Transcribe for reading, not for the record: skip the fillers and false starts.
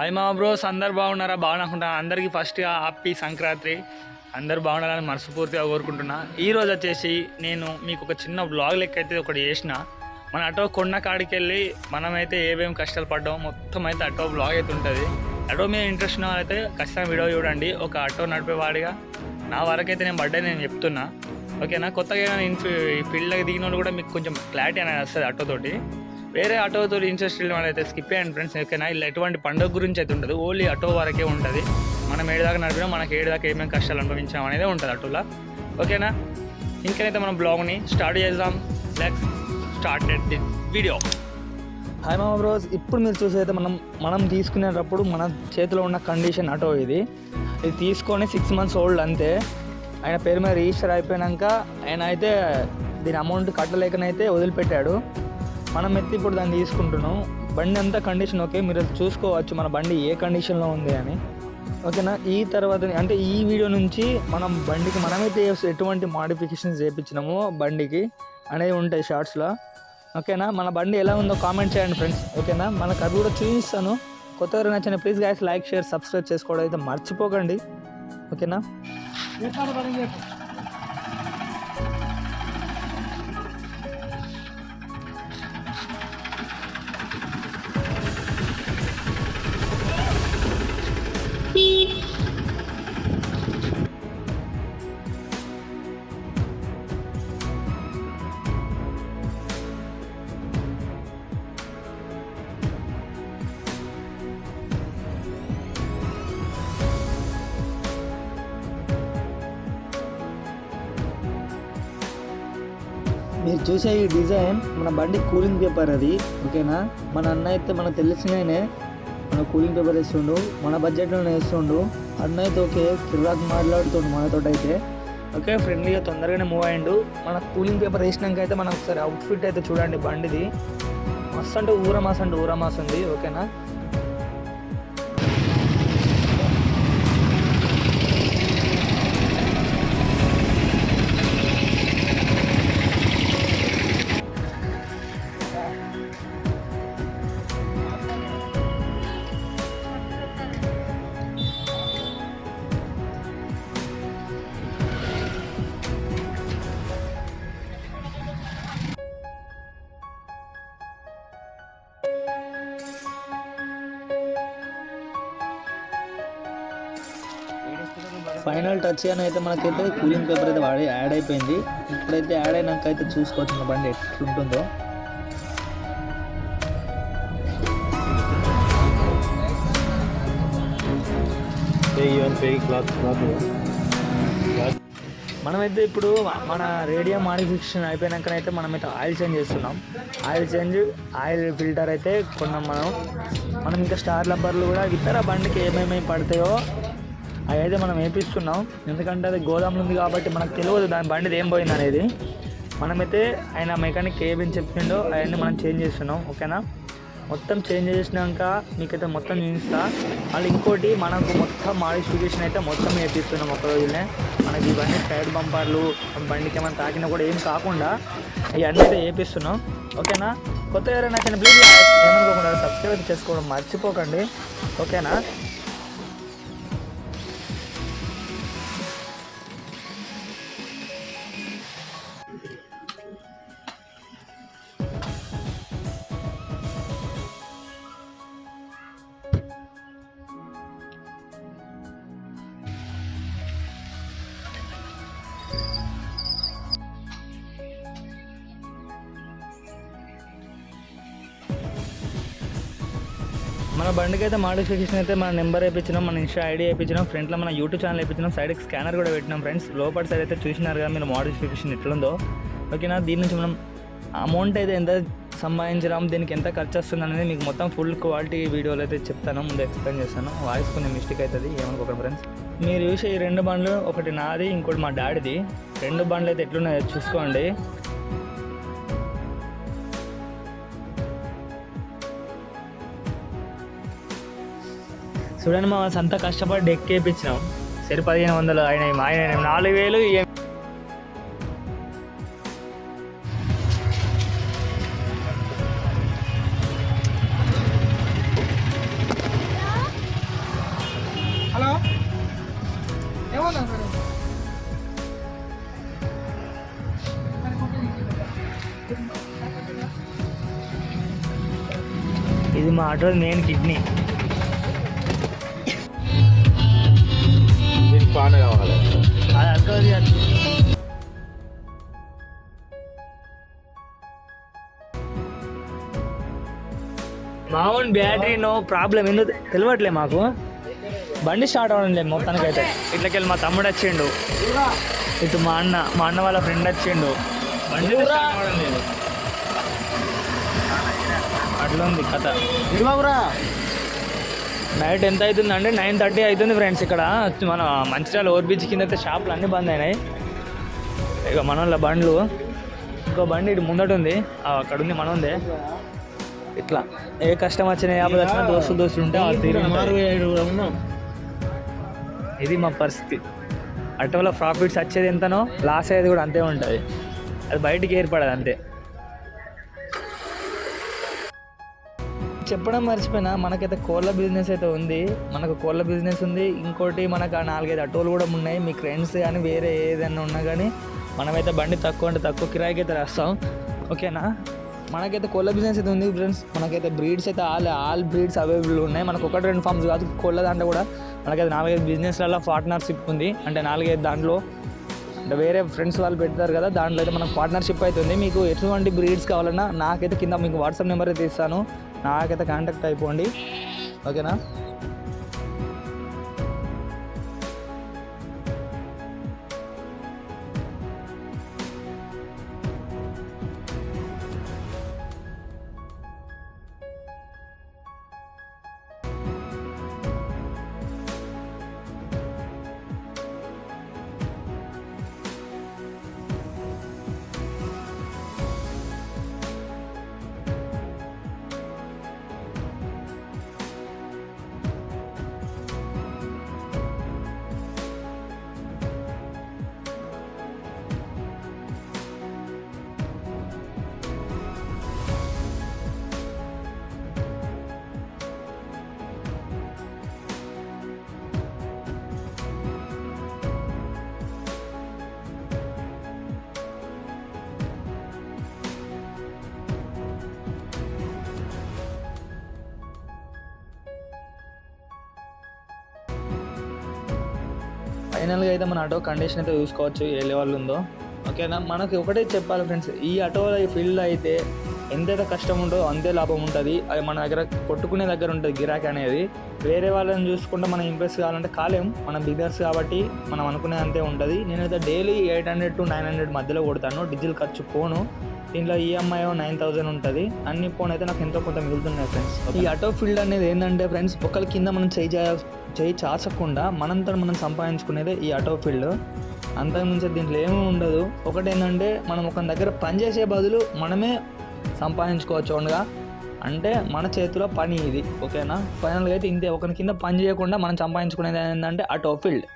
Hi మా bros, అందరు బాగున్నారా? బాగున్నాకుంటున్నా. అందరికీ ఫస్ట్గా హ్యాపీ సంక్రాంతి. అందరూ బాగుండాలని మనస్ఫూర్తిగా కోరుకుంటున్నా. ఈరోజు వచ్చేసి నేను మీకు ఒక చిన్న బ్లాగ్ లెక్క అయితే ఒకటి చేసిన. మన ఆటో కొండ కాడికి వెళ్ళి మనమైతే ఏమేమి కష్టాలు పడ్డాం మొత్తం అయితే ఆటో బ్లాగ్ అయితే ఉంటుంది. ఆటో మీద ఇంట్రెస్ట్ ఉన్న అయితే ఖచ్చితంగా వీడియో చూడండి. ఒక ఆటో నడిపేవాడిగా నా వరకైతే నేను చెప్తున్నా, ఓకేనా? కొత్తగా ఈ ఫీల్డ్కి దిగిన వాళ్ళు కూడా మీకు కొంచెం క్లారిటీ అనేది వస్తుంది ఆటోతోటి. వేరే ఆటోతో ఇంట్రెస్ట్ అయితే స్కిప్ అయ్యండి ఫ్రెండ్స్, ఓకేనా? ఇలా ఎటువంటి పండుగ గురించి అయితే ఉంటుంది, ఓన్లీ ఆటో వరకే ఉంటుంది. మనం ఏడుదాకా నడిపినా మనకి ఏడుదాకా ఏమేమి కష్టాలు అనుభవించాం అనేది ఉంటుంది ఆటోలో, ఓకేనా? ఇంకనైతే మనం బ్లాగ్ని స్టార్ట్ చేద్దాం. Let's started the video. Hi మామ బ్రోస్, ఇప్పుడు మీరు చూసేది మనం తీసుకునేటప్పుడు మన చేతిలో ఉన్న కండిషన్ ఆటో ఇది తీసుకొని 6 months ఓల్డ్ అంతే. ఆయన పేరు మీద రిజిస్టర్ అయిపోయాక ఆయన అయితే దీని అమౌంట్ కట్టలేకనైతే వదిలిపెట్టాడు. మనం అయితే ఇప్పుడు దాన్ని తీసుకుంటున్నాం. బండి అంతా కండిషన్ ఓకే, మీరు చూసుకోవచ్చు మన బండి ఏ కండిషన్లో ఉంది అని, ఓకేనా? ఈ తర్వాత అంటే ఈ వీడియో నుంచి మనం బండికి మనమైతే ఎటువంటి మోడిఫికేషన్స్ చేయించినామో బండికి అనేది ఉంటాయి షార్ట్స్లో, ఓకేనా? మన బండి ఎలా ఉందో కామెంట్ చేయండి ఫ్రెండ్స్, ఓకేనా? మనకు అది కూడా చూపిస్తాను. కొత్తగా నచ్చిన please guys like share subscribe చేసుకోవడం అయితే మర్చిపోకండి, ఓకేనా? మీరు చూసే ఈ డిజైన్ మన బండి కూలింగ్ పేపర్ అది, ఓకేనా? మన అన్న అయితే మనకు తెలిసిననే మన కూలింగ్ పేపర్ వేస్తుండు, మన బడ్జెట్లోనే వేస్తుండు. అన్న అయితే ఓకే కిరాక్ మాట్లాడుతుండు మనతో అయితే, ఓకే ఫ్రెండ్లీగా తొందరగానే మూవ్ అయ్యిండు. మన కూలింగ్ పేపర్ వేసినాక అయితే మనం ఒకసారి అవుట్ఫిట్ అయితే చూడండి బండిది. మస్తు అంటే ఊరమాస్ ఉంది, ఓకేనా? ఫైనల్ టచ్ అని అయితే మనకైతే కూలింగ్ పేపర్ అయితే యాడ్ అయిపోయింది. ఇప్పుడైతే యాడ్ అయినాక అయితే చూసుకోవచ్చు మన బండి ఎట్లుంటుందో. మనమైతే ఇప్పుడు మన రేడియో మాడిఫికేషన్ అయిపోయినాకనైతే మనమైతే ఆయిల్ చేంజ్ చేస్తున్నాం. ఆయిల్ ఫిల్టర్ అయితే కొన్నాం మనం ఇంకా స్టార్ రబ్బర్లు కూడా ఇతర బండికి ఏమేమి పడతాయో అవి అయితే మనం వేపిస్తున్నాం. ఎందుకంటే అది గోదాములు ఉంది కాబట్టి మనకు తెలియదు దాని బండిది ఏం పోయింది అనేది. మనమైతే ఆయన మెకానిక్ ఏమేమి చెప్పిండో అవన్నీ మనం చేంజ్ చేస్తున్నాం, ఓకేనా? మొత్తం చేంజ్ చేసినాక మీకైతే మొత్తం చూపిస్తా. మళ్ళీ ఇంకోటి మనకు మొత్తం మాడిఫికేషన్ అయితే మొత్తం వేపిస్తున్నాం ఒక రోజునే. మనకి ఇవన్నీ సైడ్ బంపర్లు బండికి ఏమైనా తాకినా కూడా ఏం కాకుండా ఇవన్నీ అయితే వేపిస్తున్నాం, ఓకేనా? కొత్తగా ఎవరైనా నచ్చిన ప్లీజ్ ఏమనుకోకుండా సబ్స్క్రైబ్ చేసుకోవడం మర్చిపోకండి, ఓకేనా? మన బండికి అయితే మాడిఫికేషన్ అయితే మన నెంబర్ వేయించినాం, మన ఇన్స్టా ఐడి వేయించినాం, ఫ్రంట్లో మన యూట్యూబ్ ఛానల్ వేయించినాం, సైడ్కి స్కానర్ కూడా పెట్టినాం ఫ్రెండ్స్. లోపల సైడ్ అయితే చూసినారు కదా మీరు మాడిఫికేషన్ ఎట్లుందో, ఓకేనా? దీని నుంచి మనం అమౌంట్ అయితే ఎంత సంపాదించడం, దీనికి ఎంత ఖర్చు వస్తుంది అనేది మీకు మొత్తం ఫుల్ క్వాలిటీ వీడియోలో అయితే చెప్తాను, ముందు ఎక్స్ప్లెయిన్ చేస్తాను. వాయిస్ కొంచెం మిస్టేక్ అవుతుంది, ఏమనుకోకండి ఫ్రెండ్స్. మీరు చూసే ఈ 2 బండ్లు, ఒకటి నాది ఇంకోటి మా డాడీది. 2 బండ్లు అయితే ఎట్లున్నాయో చూసుకోండి. చూడండి మా అంతా కష్టపడి డెక్ వేయించినాం. సరే 1500 అయినాయి, మా ఆయన 4000. ఇది మా ఆటో మెయిన్ కిడ్నీ. పాన కావాలి అది అక్కది మామూలు బ్యాటరీ నో ప్రాబ్లం ఎందుకు తెలియట్లే మాకు. బండి స్టార్ట్ అవ్వడం లేదు మొత్తానికైతే. ఇట్లకెళ్ళి మా తమ్ముడు వచ్చిండు, ఇటు మా అన్న వాళ్ళ ఫ్రెండ్ వచ్చిండు. బండి స్టార్ట్ అవ్వడం లేదు. అట్లా ఉంది కథ. నైట్ ఎంత అవుతుందంటే 9:30 అవుతుంది ఫ్రెండ్స్. ఇక్కడ మన మంచిర్యాల ఓవర్ బ్రిడ్జ్ కింద అయితే షాపులు అన్నీ బంద్ అయినాయి. ఇక మన వాళ్ళ బండ్లు, ఇంకో బండి ఇటు ముందట ఉంది, అక్కడ ఉంది మన ఉందే. ఇట్లా ఏ కష్టం వచ్చినా యాభై వచ్చినా దోస్తులు ఉంటే ఇది మా పరిస్థితి. ఆటోలో ప్రాఫిట్స్ వచ్చేది ఎంతనో లాస్ అయ్యేది కూడా అంతే ఉంటుంది. అది బయటికి ఏర్పడదు అంతే. చెప్పడం మర్చిపోయినా, మనకైతే కోళ్ళ బిజినెస్ అయితే ఉంది. మనకు కోళ్ళ బిజినెస్ ఉంది. ఇంకోటి మనకు 4-5 ఆటోలు కూడా ఉన్నాయి. మీ ఫ్రెండ్స్ కానీ వేరే ఏదైనా ఉన్నా కానీ మనమైతే బండి తక్కువ అంటే తక్కువ కిరాయికి అయితే రాస్తాం. ఓకేనా? మనకైతే కోళ్ళ బిజినెస్ అయితే ఉంది ఫ్రెండ్స్. మనకైతే బ్రీడ్స్ అయితే ఆల్ బ్రీడ్స్ అవైలబుల్ ఉన్నాయి. మనకు 1-2 ఫార్మ్స్ కాదు, కోళ్ళ దాంట్లో కూడా మనకైతే 4-5 బిజినెస్లలో పార్ట్నర్షిప్ ఉంది. అంటే 4-5 దాంట్లో అంటే వేరే ఫ్రెండ్స్ వాళ్ళు పెడతారు కదా, దాంట్లో అయితే మనకు పార్ట్నర్షిప్ అయితే ఉంది. మీకు ఎటువంటి బ్రీడ్స్ కావాలన్నా నాకైతే కింద మీకు వాట్సాప్ నెంబర్ అయితే ఇస్తాను, నాకైతే కాంటాక్ట్ అయిపోండి. ఓకేనా? ఫైనల్గా అయితే మన ఆటో కండిషన్ అయితే చూసుకోవచ్చు ఏ లెవెల్ ఉందో. ఓకేనా? మనకి ఒకటే చెప్పాలి ఫ్రెండ్స్, ఈ ఆటో ఫీల్డ్ అయితే ఎంతైతే కష్టం ఉందో అంతే లాభం ఉంటుంది. అది మన దగ్గర కొట్టుకునే దగ్గర ఉంటుంది గిరాకీ అనేది. వేరే వాళ్ళని చూసుకుంటే మనం ఇంప్రెస్ కావాలంటే కాలేం, మనం బిగినర్స్ కాబట్టి మనం అనుకునే అంతే ఉంటుంది. నేనైతే డైలీ 800 to 900 మధ్యలో కొడతాను. డీజిల్ ఖర్చు పోను. దీంట్లో ఈఎంఐ 9,000 ఉంటుంది. అన్ని పోను అయితే నాకు ఎంతో కొంత మిగులుతున్నాయి ఫ్రెండ్స్. ఈ ఆటో ఫీల్డ్ అనేది ఏంటంటే ఫ్రెండ్స్, ఒకరి కింద మనం చేయి చాచకుండా మనంతా మనం సంపాదించుకునేదే ఈ ఆటో ఫీల్డ్. అంతకుమించి దీంట్లో ఏమీ ఉండదు. ఒకటి ఏంటంటే మనం ఒక దగ్గర పని చేసే బదులు మనమే సంపాదించుకోవచ్చు ఓన్గా. అంటే మన చేతిలో పని ఇది. ఓకేనా? ఫైనల్గా అయితే ఇంతే. ఒకరి కింద పని చేయకుండా మనం సంపాదించుకునేది ఏంటంటే ఆటో ఫీల్డ్.